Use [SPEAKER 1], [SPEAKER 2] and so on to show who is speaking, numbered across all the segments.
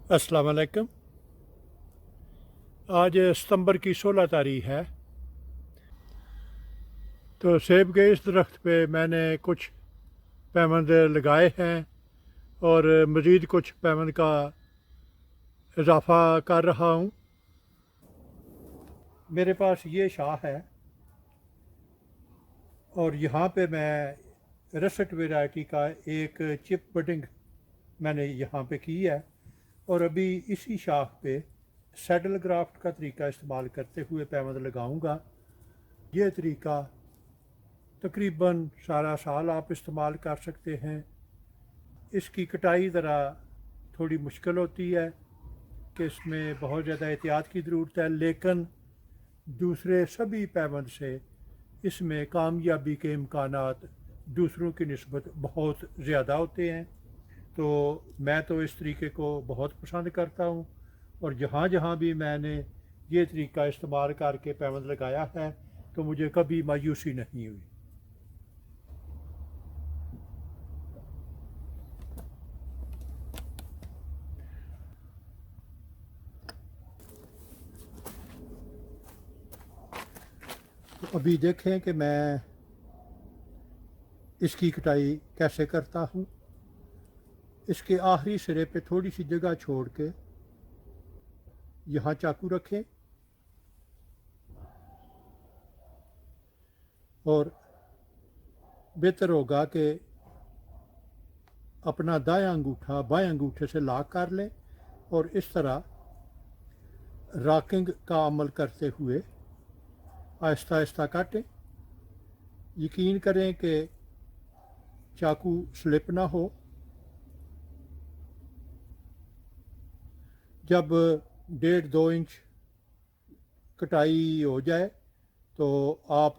[SPEAKER 1] अस्सलाम वालेकुम। आज सितंबर की 16 तारीख है। तो सेब के इस दरख्त पे मैंने कुछ पैमंद लगाए हैं और मज़ीद कुछ पैमंद का इजाफ़ा कर रहा हूँ। मेरे पास ये शाह है और यहाँ पे मैं रसट वैरायटी का एक चिप बडिंग मैंने यहाँ पे की है और अभी इसी शाख पे सैडल ग्राफ्ट का तरीका इस्तेमाल करते हुए पैमंद लगाऊंगा। ये तरीका तकरीबन सारा साल आप इस्तेमाल कर सकते हैं। इसकी कटाई ज़रा थोड़ी मुश्किल होती है कि इसमें बहुत ज़्यादा एहतियात की ज़रूरत है, लेकिन दूसरे सभी पैबंद से इसमें कामयाबी के इम्कानात दूसरों की निस्बत बहुत ज़्यादा होते हैं। तो मैं तो इस तरीके को बहुत पसंद करता हूँ और जहाँ जहाँ भी मैंने ये तरीका इस्तेमाल करके पैबंद लगाया है तो मुझे कभी मायूसी नहीं हुई। तो अभी देखें कि मैं इसकी कटाई कैसे करता हूँ। इसके आखिरी सिरे पे थोड़ी सी जगह छोड़ के यहाँ चाकू रखें और बेहतर होगा कि अपना दायां अंगूठा बाएं अंगूठे से लॉक कर लें और इस तरह रॉकिंग का अमल करते हुए आहिस्ता आहिस्ता काटें। यकीन करें कि चाकू स्लिप ना हो। जब 1.5-2 इंच कटाई हो जाए तो आप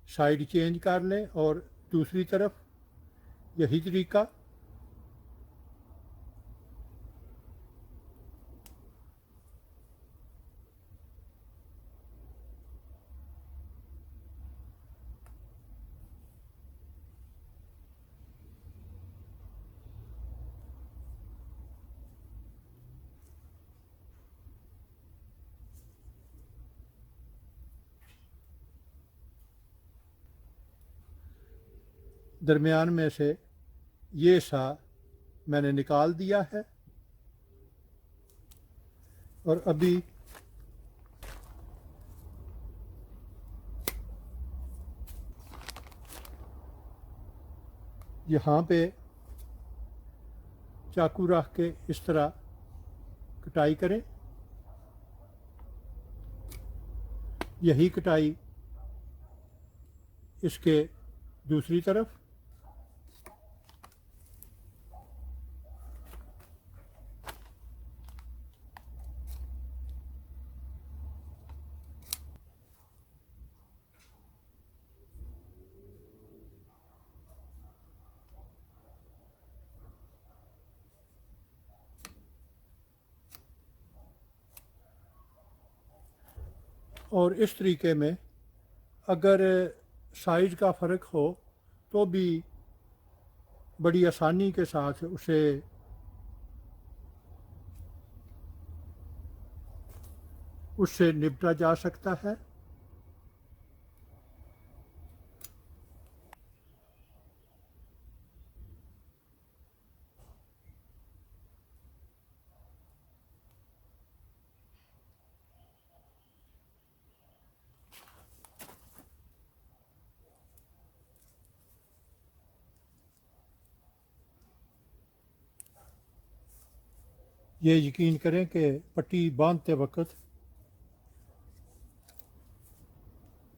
[SPEAKER 1] साइड चेंज कर लें और दूसरी तरफ यही तरीका। दरमियान में से ये सा मैंने निकाल दिया है और अभी यहाँ पे चाकू रख के इस तरह कटाई करें। यही कटाई इसके दूसरी तरफ। और इस तरीके में अगर साइज़ का फ़र्क हो तो भी बड़ी आसानी के साथ उससे निपटा जा सकता है। ये यकीन करें कि पट्टी बांधते वक्त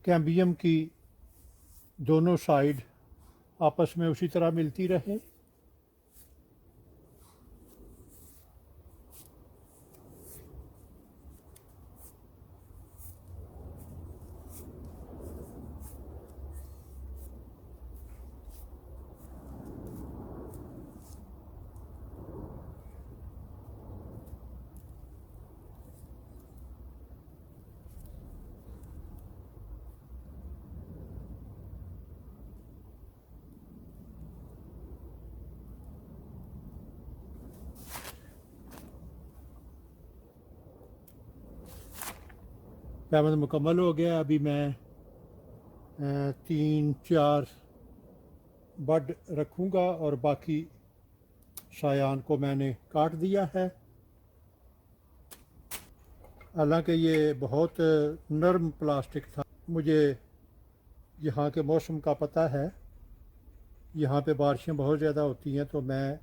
[SPEAKER 1] कैम्बियम की दोनों साइड आपस में उसी तरह मिलती रहे। पैबंद मुकम्मल हो गया। अभी मैं 3-4 बड रखूँगा और बाकी शायान को मैंने काट दिया है। हालांकि ये बहुत नरम प्लास्टिक था। मुझे यहाँ के मौसम का पता है, यहाँ पे बारिशें बहुत ज़्यादा होती हैं, तो मैं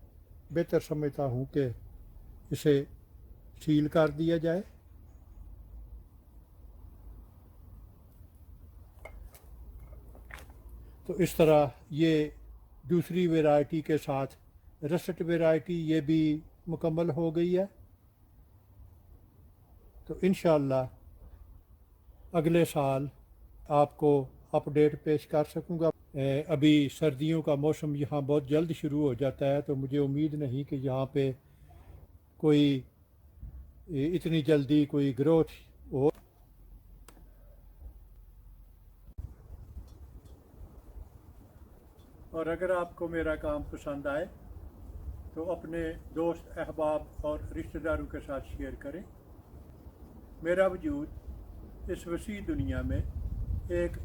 [SPEAKER 1] बेहतर समझता हूँ कि इसे सील कर दिया जाए। तो इस तरह ये दूसरी वैरायटी के साथ रसट वैरायटी ये भी मुकम्मल हो गई है। तो इंशाअल्लाह अगले साल आपको अपडेट पेश कर सकूँगा। अभी सर्दियों का मौसम यहाँ बहुत जल्द शुरू हो जाता है, तो मुझे उम्मीद नहीं कि यहाँ पे कोई इतनी जल्दी कोई ग्रोथ हो। और अगर आपको मेरा काम पसंद आए तो अपने दोस्त अहबाब और रिश्तेदारों के साथ शेयर करें। मेरा वजूद इस वसी दुनिया में एक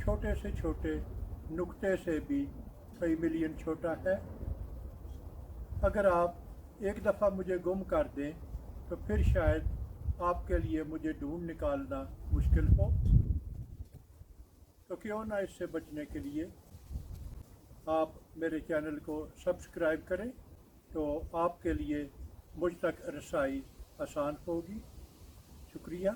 [SPEAKER 1] छोटे से छोटे नुक्ते से भी कई मिलियन छोटा है। अगर आप एक दफ़ा मुझे गुम कर दें तो फिर शायद आपके लिए मुझे ढूंढ निकालना मुश्किल हो। तो क्यों ना इससे बचने के लिए आप मेरे चैनल को सब्सक्राइब करें, तो आपके लिए मुझ तक रसाई आसान होगी। शुक्रिया।